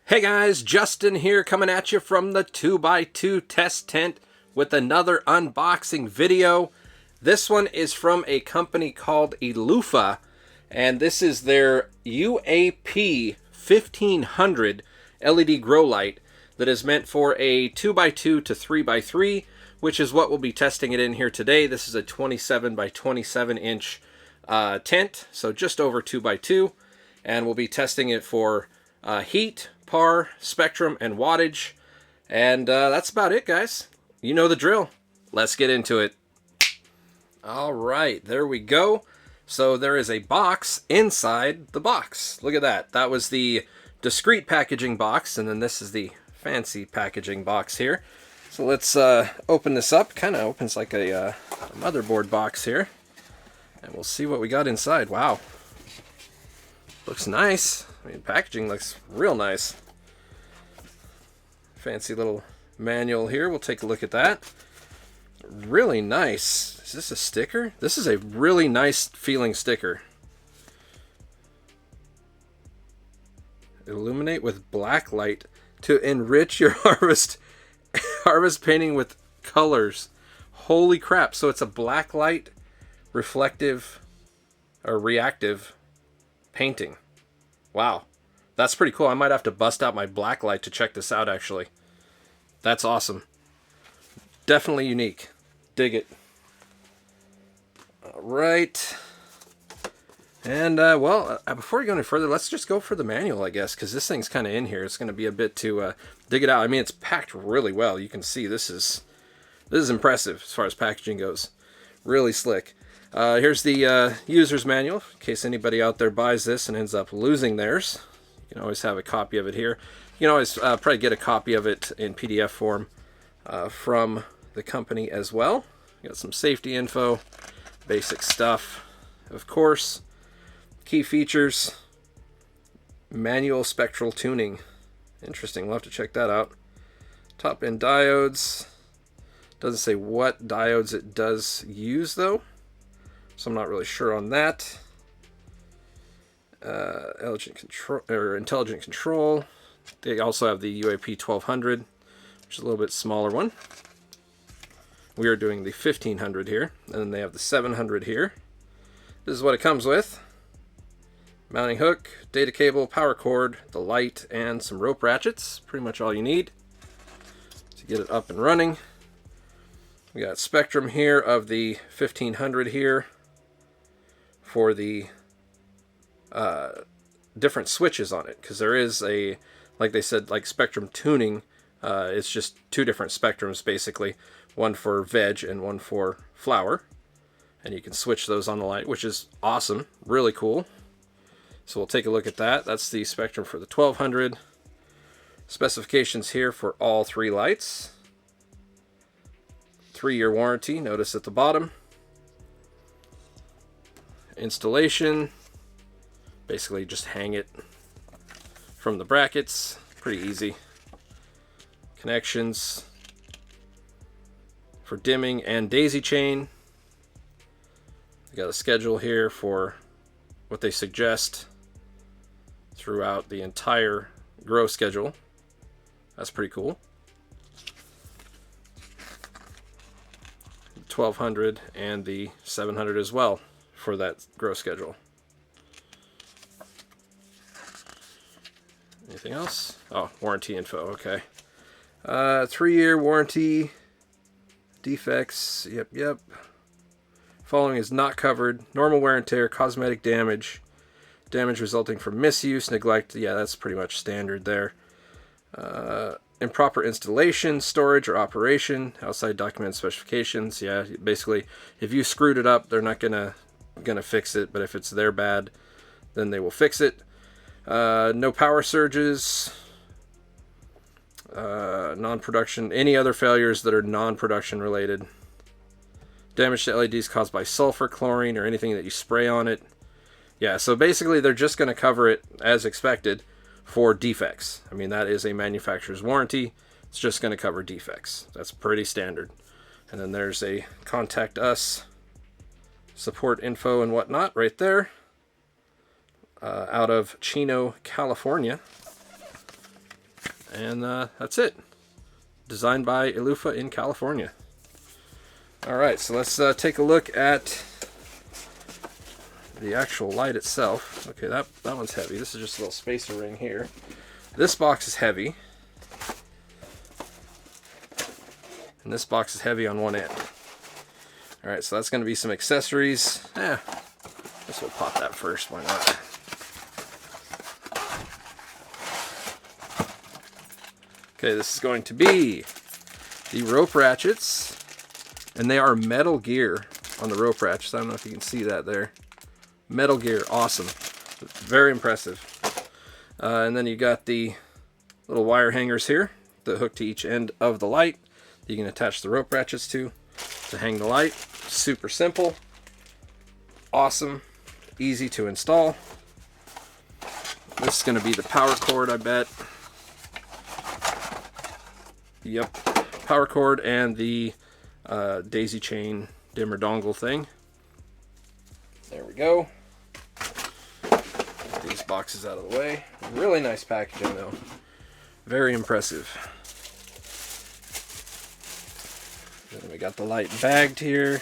Hey guys, Justin here coming at you from the 2x2 test tent with another unboxing video. This one is from a company called Elufah, and this is their UAP-1500 LED grow light that is meant for a 2x2 to 3x3, which is what we'll be testing it in here today. This is a 27 by 27 inch tent, so just over 2x2, and we'll be testing it for heat, par, spectrum, and wattage. And that's about it, guys. You know the drill. Let's get into it. All right, there we go. So there is a box inside the box. Look at that. That was the discreet packaging box, and then this is the fancy packaging box here. So let's open this up. Kind of opens like a motherboard box here. And we'll see what we got inside. Wow. Looks nice. I mean, packaging looks real nice. Fancy little manual here. We'll take a look at that. Really nice. Is this a sticker? This is a really nice feeling sticker. Illuminate with black light to enrich your harvest painting with colors. Holy crap. So it's a black light reflective or reactive painting. Wow, that's pretty cool. I might have to bust out my black light to check this out, actually. That's awesome. Definitely unique. Dig it. All right. And, before we go any further, let's just go for the manual, I guess, because this thing's kind of in here. It's going to be a bit to dig it out. I mean, it's packed really well. You can see this is impressive as far as packaging goes. Really slick. Here's the user's manual, in case anybody out there buys this and ends up losing theirs. You can always have a copy of it here. You can always probably get a copy of it in PDF form from the company as well. You got some safety info, basic stuff, of course. Key features, manual spectral tuning. Interesting, we'll have to check that out. Top end diodes. Doesn't say what diodes it does use though, so I'm not really sure on that. Intelligent control. They also have the UAP-1200, which is a little bit smaller one. We are doing the 1500 here, and then they have the 700 here. This is what it comes with. Mounting hook, data cable, power cord, the light, and some rope ratchets. Pretty much all you need to get it up and running. We got spectrum here of the 1500 here for the different switches on it, because there is a, like they said, like spectrum tuning. It's just two different spectrums basically, one for veg and one for flower, and you can switch those on the light, which is awesome, really cool. So we'll take a look at that. That's the spectrum for the 1200. Specifications here for all three lights. 3-year warranty, notice at the bottom. Installation, basically just hang it from the brackets, pretty easy. Connections for dimming and daisy chain. We got a schedule here for what they suggest throughout the entire grow schedule. That's pretty cool. 1200 and the 700 as well for that grow schedule. Anything else? Oh, warranty info, okay. 3-year warranty, defects, yep. Following is not covered. Normal wear and tear, cosmetic damage, damage resulting from misuse, neglect, yeah, that's pretty much standard there. Improper installation, storage, or operation, outside documented specifications. Yeah, basically, if you screwed it up, they're not gonna fix it, but if it's their bad, then they will fix it. No power surges, non-production, any other failures that are non-production related. Damage to LEDs caused by sulfur, chlorine, or anything that you spray on it. Yeah, so basically they're just going to cover it as expected for defects. I mean, that is a manufacturer's warranty. It's just going to cover defects. That's pretty standard. And then there's a contact us support info and whatnot right there. Out of Chino, California. And that's it. Designed by Elufah in California. Alright, so let's take a look at the actual light itself. Okay, that one's heavy. This is just a little spacer ring here. This box is heavy. And this box is heavy on one end. Alright, so that's going to be some accessories. I guess we'll pop that first, why not? Okay, this is going to be the rope ratchets. And they are Metal Gear on the rope ratchets. I don't know if you can see that there. Metal Gear, awesome. Very impressive. And then you got the little wire hangers here that hook to each end of the light. You can attach the rope ratchets to hang the light. Super simple. Awesome. Easy to install. This is going to be the power cord, I bet. Yep. Power cord and the daisy chain dimmer dongle thing. There we go. Get these boxes out of the way. Really nice packaging though. Very impressive. Then we got the light bagged here.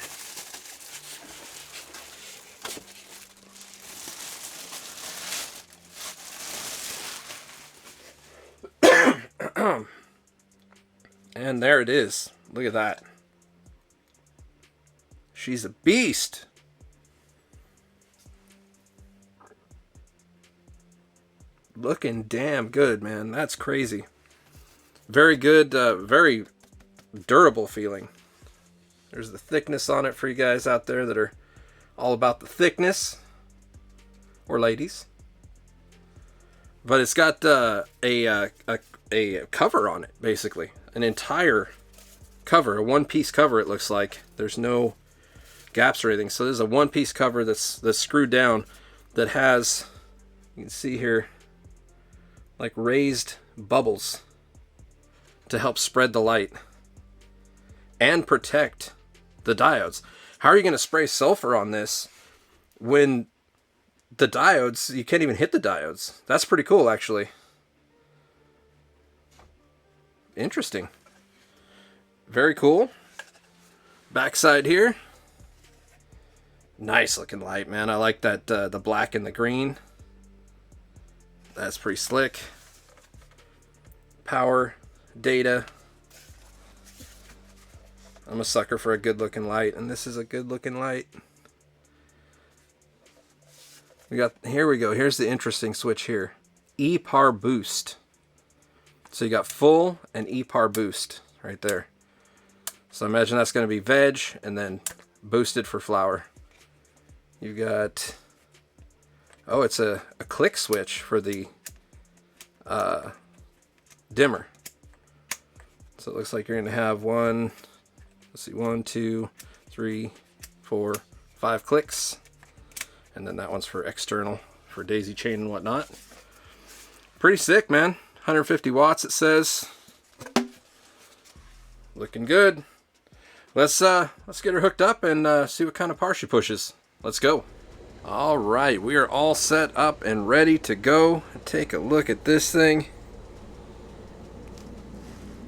And there it is. Look at that. She's a beast. Looking damn good, man. That's crazy. Very good, very durable feeling. There's the thickness on it for you guys out there that are all about the thickness. Or ladies. But it's got a cover on it, basically. An entire cover, a one-piece cover it looks like. There's no gaps or anything. So there's a one-piece cover that's screwed down that has, you can see here, like raised bubbles to help spread the light and protect the diodes. How are you going to spray sulfur on this when the diodes, you can't even hit the diodes? That's pretty cool, actually. Interesting. Very cool. Backside here. Nice looking light, man. I like that the black and the green. That's pretty slick. Power, data. I'm a sucker for a good looking light, and this is a good looking light. Here we go. Here's the interesting switch here. E-Par Boost. So you got full and E-Par Boost right there. So imagine that's going to be veg and then boosted for flower. You got, oh, it's a click switch for the dimmer. So it looks like you're going to have one, let's see, 1, 2, 3, 4, 5 clicks. And then that one's for external, for daisy chain and whatnot. Pretty sick, man. 150 watts it says. Looking good. Let's get her hooked up and see what kind of power she pushes. Let's go. All right, we are all set up and ready to go. Take a look at this thing.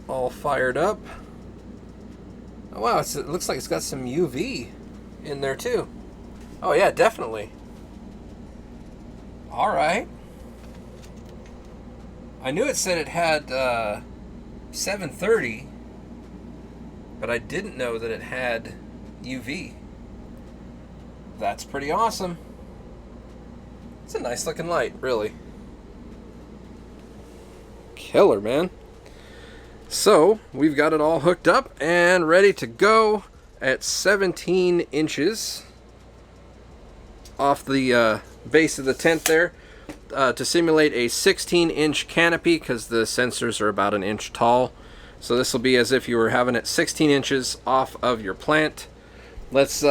All fired up. Oh wow, it looks like it's got some UV in there too. Oh yeah, definitely. All right. I knew it said it had 730, but I didn't know that it had UV. That's pretty awesome. It's a nice looking light, really. Killer, man. So, we've got it all hooked up and ready to go at 17 inches off the base of the tent there. To simulate a 16-inch canopy, because the sensors are about an inch tall. So this will be as if you were having it 16 inches off of your plant. Let's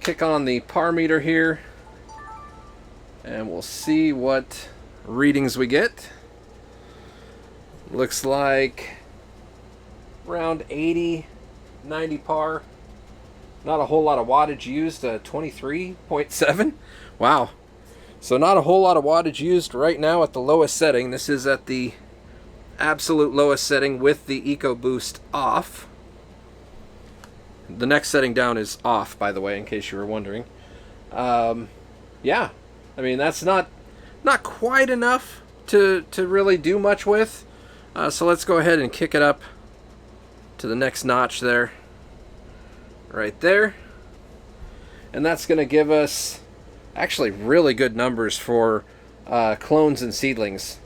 kick on the par meter here, and we'll see what readings we get. Looks like around 80, 90 par. Not a whole lot of wattage used, 23.7. Wow. So not a whole lot of wattage used right now at the lowest setting. This is at the absolute lowest setting with the Eco Boost off. The next setting down is off, by the way, in case you were wondering. Yeah, I mean, that's not quite enough to really do much with. So let's go ahead and kick it up to the next notch there. Right there. And that's going to give us actually really good numbers for clones and seedlings.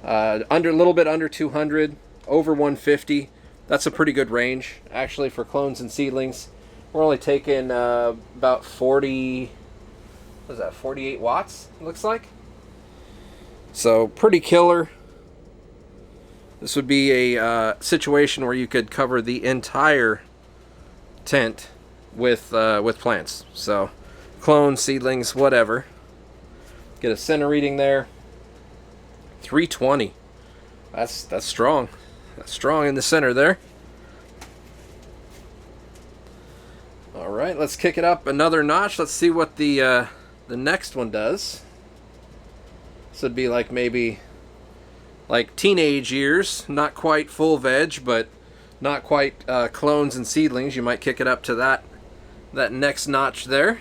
A little bit under 200, over 150. That's a pretty good range, actually, for clones and seedlings. We're only taking about 40, what is that, 48 watts, it looks like. So, pretty killer. This would be a situation where you could cover the entire tent with plants. So, clones, seedlings, whatever. Get a center reading there. 320. That's strong. That's strong in the center there. All right, let's kick it up another notch. Let's see what the next one does. This would be like maybe like teenage years, not quite full veg, but not quite clones and seedlings. You might kick it up to that next notch there.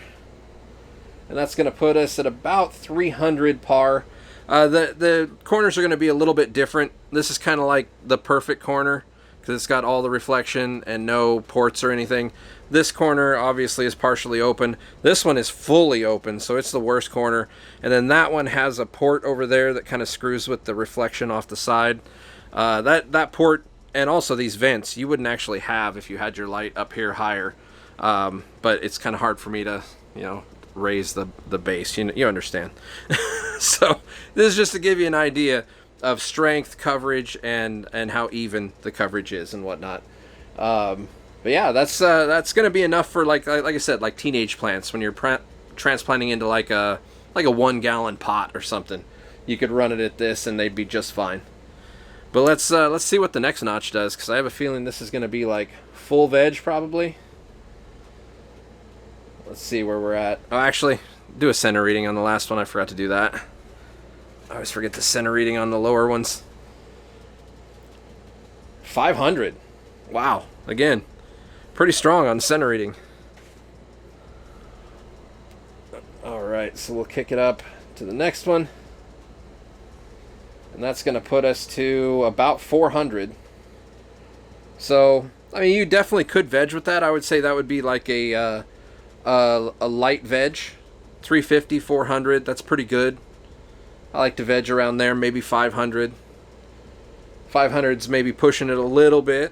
And that's going to put us at about 300 par. The corners are going to be a little bit different. This is kind of like the perfect corner because it's got all the reflection and no ports or anything. This corner obviously is partially open. This one is fully open, so it's the worst corner. And then that one has a port over there that kind of screws with the reflection off the side. That port and also these vents you wouldn't actually have if you had your light up here higher. But it's kind of hard for me to, raise the base. You understand. So this is just to give you an idea of strength, coverage, and how even the coverage is and whatnot. But yeah, that's going to be enough for like I said, like teenage plants when you're transplanting into like a 1 gallon pot or something. You could run it at this and they'd be just fine. But let's see what the next notch does, because I have a feeling this is going to be like full veg probably. Let's see where we're at. Oh, actually, do a center reading on the last one. I forgot to do that. I always forget the center reading on the lower ones. 500. Wow. Again, pretty strong on center reading. All right, so we'll kick it up to the next one. And that's going to put us to about 400. So, I mean, you definitely could veg with that. I would say that would be like a light veg. 350, 400, that's pretty good. I like to veg around there, maybe 500. 500's maybe pushing it a little bit.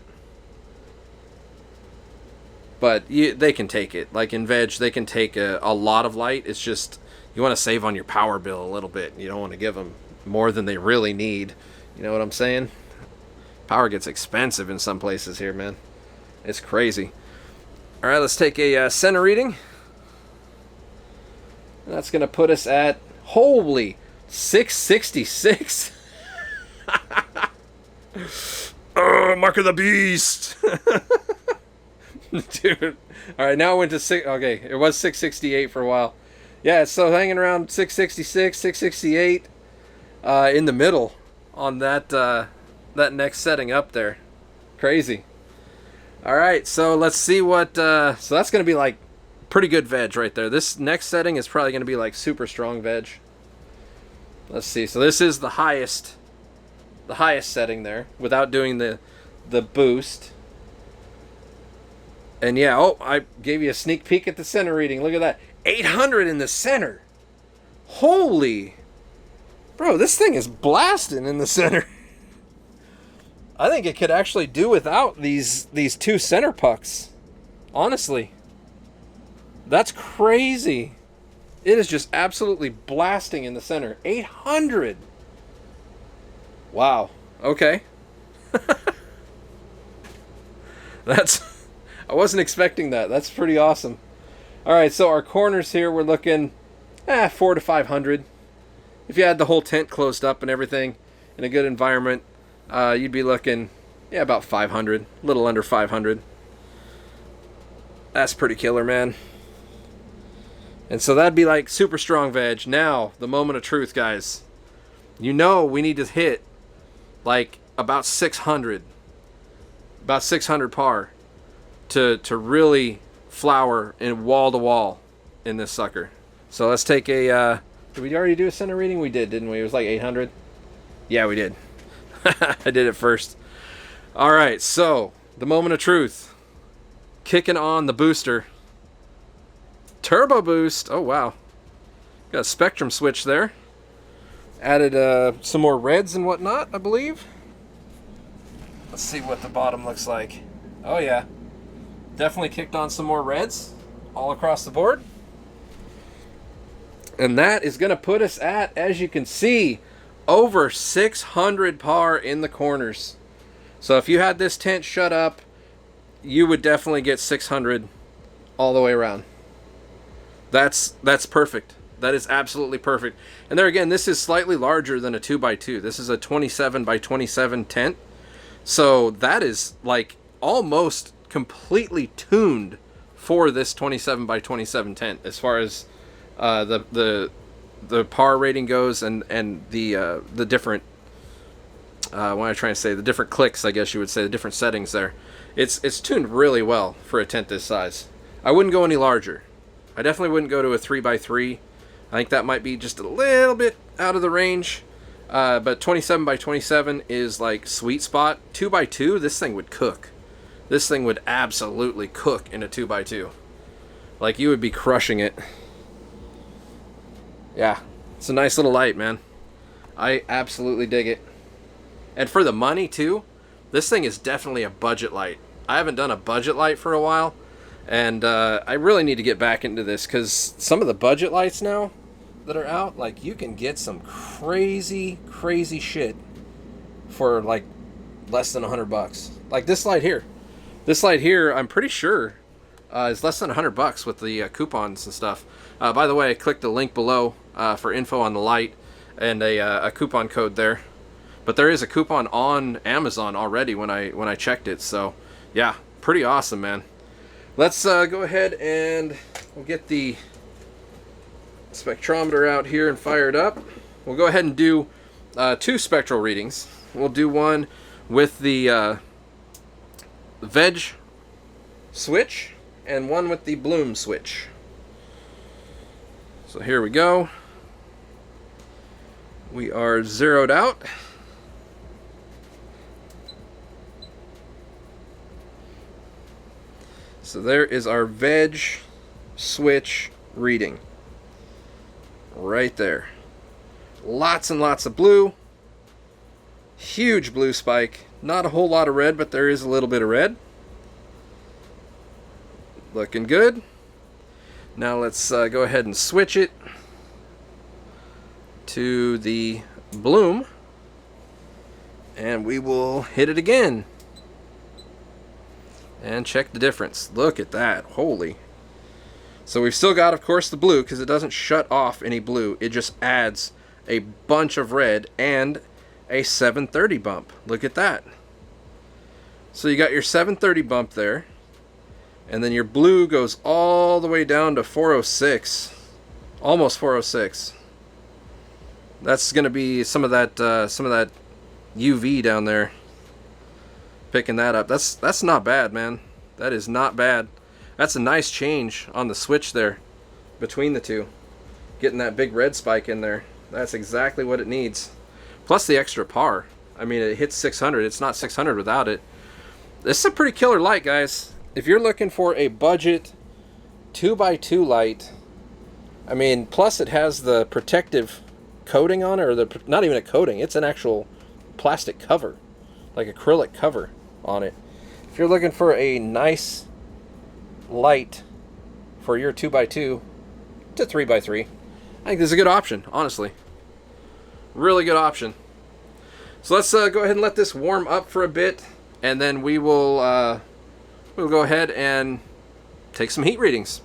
But they can take it. Like in veg, they can take a lot of light. It's just, you want to save on your power bill a little bit. You don't want to give them more than they really need. You know what I'm saying? Power gets expensive in some places here, man. It's crazy. All right, let's take a center reading. And that's going to put us at, holy, 666. Oh, mark of the beast. Dude. All right, now it went to 6. Okay, it was 668 for a while. Yeah, it's still hanging around 666, 668 in the middle on that next setting up there. Crazy. All right, so let's see what... so that's going to be like pretty good veg right there. This next setting is probably going to be like super strong veg. Let's see. So this is the highest setting there without doing the boost. And yeah, oh, I gave you a sneak peek at the center reading. Look at that. 800 in the center. Holy. Bro, this thing is blasting in the center. I think it could actually do without these two center pucks. Honestly. That's crazy. It is just absolutely blasting in the center. 800. Wow. Okay. I wasn't expecting that. That's pretty awesome. All right, so our corners here, we're looking 400 to 500. If you had the whole tent closed up and everything in a good environment, you'd be looking, about 500, a little under 500. That's pretty killer, man. And so that'd be like super strong veg. Now, the moment of truth, guys. We need to hit like about 600 par to really flower in wall to wall in this sucker. So let's take a did we already do a center reading? We did, didn't we? It was like 800. Yeah, we did. I did it first. All right, so the moment of truth, kicking on the booster, turbo boost. Oh wow, got a spectrum switch there. Added some more reds and whatnot, I believe. Let's see what the bottom looks like. Oh yeah, definitely kicked on some more reds all across the board. And that is going to put us at, as you can see, over 600 par in the corners. So if you had this tent shut up, you would definitely get 600 all the way around. That's perfect. That is absolutely perfect. And there again, this is slightly larger than a 2x2. This is a 27 by 27 tent. So that is like almost completely tuned for this 27 by 27 tent as far as the par rating goes, and the different what am I trying to say, the different clicks, I guess you would say, the different settings there. It's tuned really well for a tent this size. I wouldn't go any larger. I definitely wouldn't go to a 3x3. I think that might be just a little bit out of the range. But 27 by 27 is like sweet spot. 2x2, this thing would cook. This thing would absolutely cook in a 2x2. Like, you would be crushing it. Yeah, it's a nice little light, man. I absolutely dig it. And for the money, too, this thing is definitely a budget light. I haven't done a budget light for a while, and I really need to get back into this, because some of the budget lights now that are out, like, you can get some crazy, crazy shit for, like, less than $100. Like this light here. This light here, I'm pretty sure, is less than $100 with the coupons and stuff. By the way, I clicked the link below for info on the light and a coupon code there. But there is a coupon on Amazon already when I checked it. So yeah, pretty awesome, man. Let's go ahead and we'll get the spectrometer out here and fire it up. We'll go ahead and do 2 spectral readings. We'll do one with the veg switch and one with the bloom switch. So here we go. We are zeroed out. So there is our veg switch reading. Right there. Lots and lots of blue. Huge blue spike. Not a whole lot of red, but there is a little bit of red. Looking good. Now let's go ahead and switch it to the bloom, and we will hit it again and check the difference. Look at that. Holy. So we've still got, of course, the blue, because it doesn't shut off any blue. It just adds a bunch of red and a 730 bump. Look at that. So you got your 730 bump there, and then your blue goes all the way down to 406, almost 406. That's going to be some of that UV down there. Picking that up. That's not bad, man. That is not bad. That's a nice change on the switch there between the two. Getting that big red spike in there. That's exactly what it needs. Plus the extra par. I mean, it hits 600. It's not 600 without it. This is a pretty killer light, guys. If you're looking for a budget 2x2 light, I mean, plus it has the protective coating on it, or not even a coating, it's an actual plastic cover, like acrylic cover on it. If you're looking for a nice light for your 2x2 to 3x3, I think this is a good option, honestly. Really good option. So let's go ahead and let this warm up for a bit, and then we'll go ahead and take some heat readings,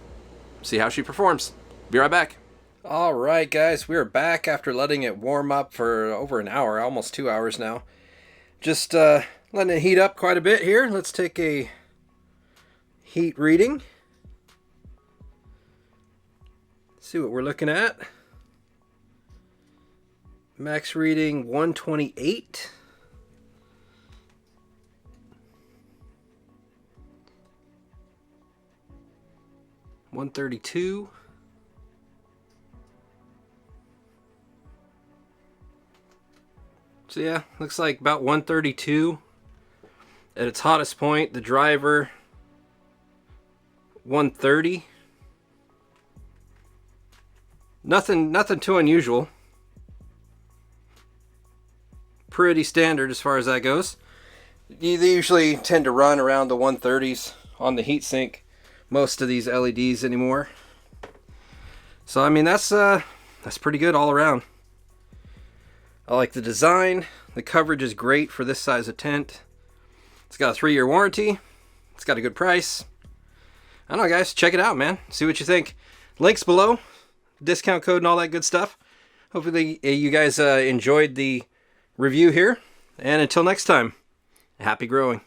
see how she performs. Be right back. All right, guys, we are back after letting it warm up for over an hour, almost 2 hours now. Just letting it heat up quite a bit here. Let's take a heat reading. See what we're looking at. Max reading 128. 132. So yeah, looks like about 132 at its hottest point. The driver 130. Nothing too unusual. Pretty standard as far as that goes. They usually tend to run around the 130s on the heatsink, most of these LEDs anymore. So I mean that's pretty good all around. I like the design. The coverage is great for this size of tent. It's got a 3-year warranty. It's got a good price. I don't know, guys. Check it out, man. See what you think. Links below. Discount code and all that good stuff. Hopefully you guys enjoyed the review here. And until next time, happy growing.